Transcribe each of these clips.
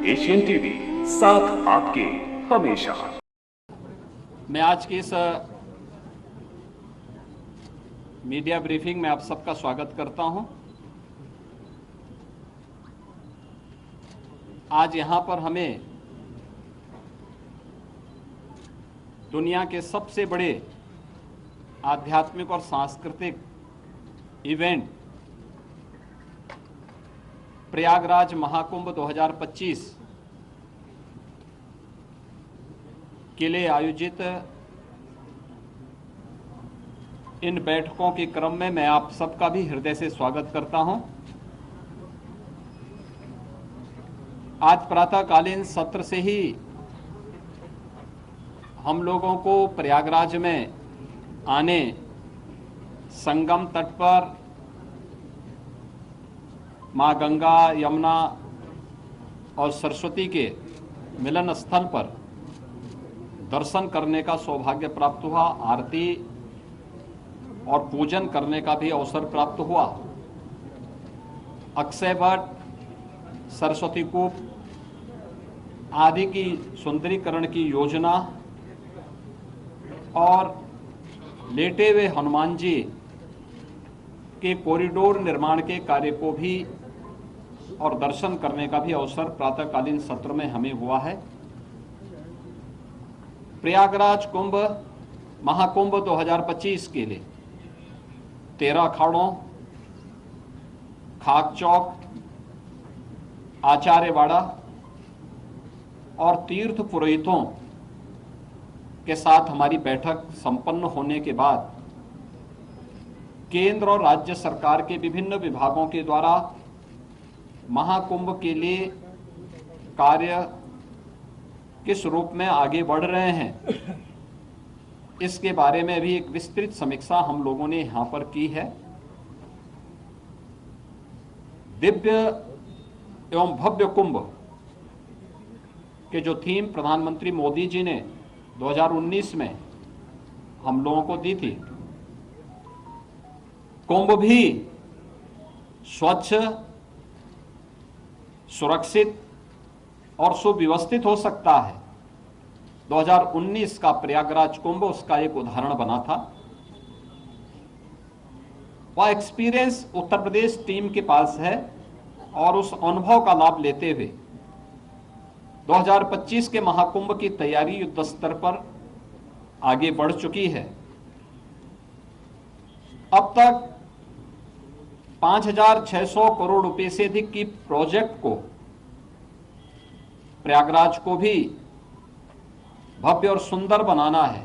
Asian TV, साथ आपके हमेशा। मैं आज की इस मीडिया ब्रीफिंग में आप सबका स्वागत करता हूं। आज यहां पर हमें दुनिया के सबसे बड़े आध्यात्मिक और सांस्कृतिक इवेंट प्रयागराज महाकुंभ 2025 के लिए आयोजित इन बैठकों के क्रम में मैं आप सबका भी हृदय से स्वागत करता हूं। आज प्रातःकालीन सत्र से ही हम लोगों को प्रयागराज में आने, संगम तट पर मां गंगा, यमुना और सरस्वती के मिलन स्थल पर दर्शन करने का सौभाग्य प्राप्त हुआ। आरती और पूजन करने का भी अवसर प्राप्त हुआ। अक्षय वट, सरस्वती कूप आदि की सुंदरीकरण की योजना और लेटे हुए हनुमान जी के कॉरिडोर निर्माण के कार्य को भी और दर्शन करने का भी अवसर प्रातःकालीन सत्र में हमें हुआ है। प्रयागराज कुंभ महाकुंभ 2025 के लिए 13 अखाड़ों, खाक चौक, आचार्यवाड़ा और तीर्थ पुरोहितों के साथ हमारी बैठक संपन्न होने के बाद केंद्र और राज्य सरकार के विभिन्न विभागों के द्वारा महाकुंभ के लिए कार्य किस रूप में आगे बढ़ रहे हैं, इसके बारे में भी एक विस्तृत समीक्षा हम लोगों ने यहां पर की है। दिव्य एवं भव्य कुंभ के जो थीम प्रधानमंत्री मोदी जी ने 2019 में हम लोगों को दी थी, कुंभ भी स्वच्छ, सुरक्षित और सुव्यवस्थित हो सकता है। 2019 का प्रयागराज कुंभ उसका एक उदाहरण बना था। वह एक्सपीरियंस उत्तर प्रदेश टीम के पास है और उस अनुभव का लाभ लेते हुए 2025 के महाकुंभ की तैयारी युद्ध स्तर पर आगे बढ़ चुकी है। अब तक 5,600 करोड़ रुपए से अधिक की प्रोजेक्ट को, प्रयागराज को भी भव्य और सुंदर बनाना है।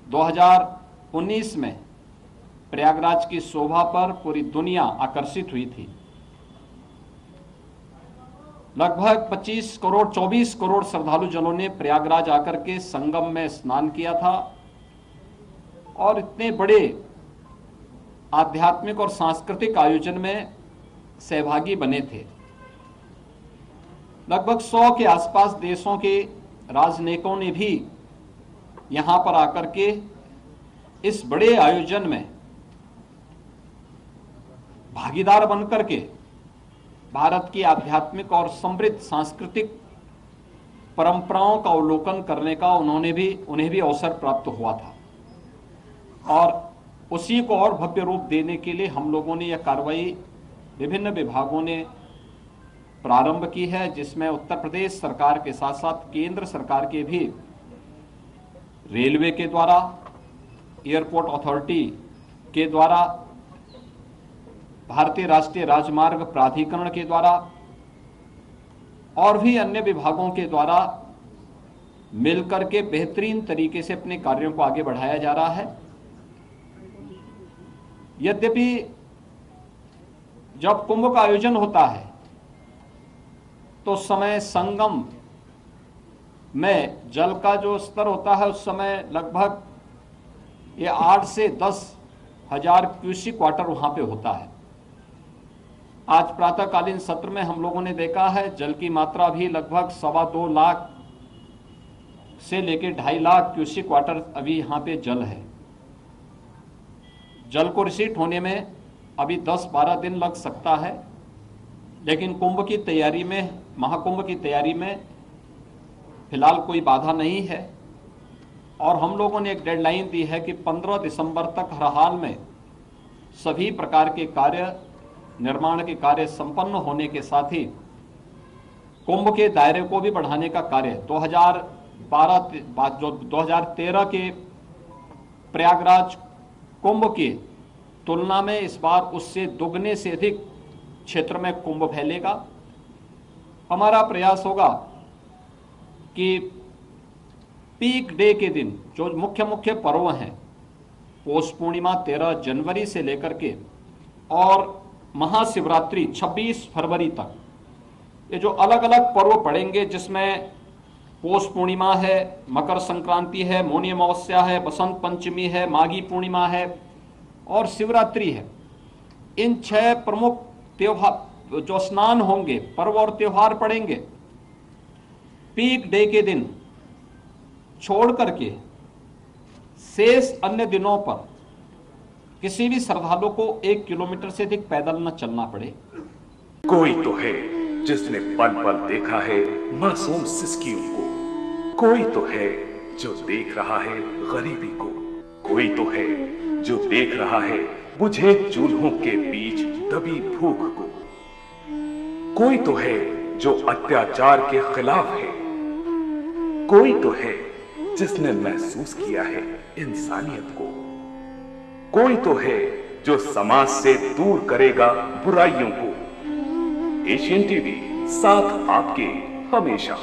2019 में प्रयागराज की शोभा पर पूरी दुनिया आकर्षित हुई थी। लगभग 24 करोड़ श्रद्धालु जनों ने प्रयागराज आकर के संगम में स्नान किया था और इतने बड़े आध्यात्मिक और सांस्कृतिक आयोजन में सहभागी बने थे। लगभग 100 के आसपास देशों के राजनयिकों ने भी यहां पर आकर के इस बड़े आयोजन में भागीदार बनकर के भारत की आध्यात्मिक और समृद्ध सांस्कृतिक परंपराओं का अवलोकन करने का उन्हें भी अवसर प्राप्त हुआ था। और उसी को और भव्य रूप देने के लिए हम लोगों ने यह कार्रवाई विभिन्न विभागों ने प्रारंभ की है, जिसमें उत्तर प्रदेश सरकार के साथ साथ केंद्र सरकार के भी रेलवे के द्वारा, एयरपोर्ट अथॉरिटी के द्वारा, भारतीय राष्ट्रीय राजमार्ग प्राधिकरण के द्वारा और भी अन्य विभागों के द्वारा मिलकर के बेहतरीन तरीके से अपने कार्यों को आगे बढ़ाया जा रहा है। यद्यपि जब कुंभ का आयोजन होता है तो उस समय संगम में जल का जो स्तर होता है उस समय लगभग ये 8 से 10 हजार क्यूसिक वाटर वहां पे होता है। आज प्रातःकालीन सत्र में हम लोगों ने देखा है जल की मात्रा भी लगभग 2.25 लाख से लेकर 2.5 लाख क्यूसिक वाटर अभी यहाँ पे जल है। जल को रिसीट होने में अभी 10-12 दिन लग सकता है, लेकिन कुंभ की तैयारी में महाकुंभ की तैयारी में फिलहाल कोई बाधा नहीं है और हम लोगों ने एक डेडलाइन दी है कि 15 दिसंबर तक हर हाल में सभी प्रकार के कार्य, निर्माण के कार्य संपन्न होने के साथ ही कुंभ के दायरे को भी बढ़ाने का कार्य 2013 के प्रयागराज कुंभ की तुलना में इस बार उससे दुगने से अधिक क्षेत्र में कुंभ फैलेगा। हमारा प्रयास होगा कि पीक डे के दिन जो मुख्य मुख्य पर्व हैं, पौष पूर्णिमा 13 जनवरी से लेकर के और महाशिवरात्रि 26 फरवरी तक, ये जो अलग अलग पर्व पड़ेंगे जिसमें पौष पूर्णिमा है, मकर संक्रांति है, मौनी अमावस्या है, बसंत पंचमी है, माघी पूर्णिमा है और शिवरात्रि है, इन 6 प्रमुख त्योहार जो स्नान होंगे, पर्व और त्योहार पड़ेंगे, पीक डे के दिन छोड़ करके शेष अन्य दिनों पर किसी भी श्रद्धालु को 1 किलोमीटर से अधिक पैदल न चलना पड़े। कोई तो है जिसने पल पल देखा है मासूम सिसकियों को, कोई तो है जो देख रहा है गरीबी को, कोई तो है जो देख रहा है बुझे चूल्हों के बीच दबी भूख को, कोई तो है जो अत्याचार के खिलाफ है, कोई तो है जिसने महसूस किया है इंसानियत को, कोई तो है जो समाज से दूर करेगा बुराइयों को। एशियन टीवी, साथ आपके हमेशा।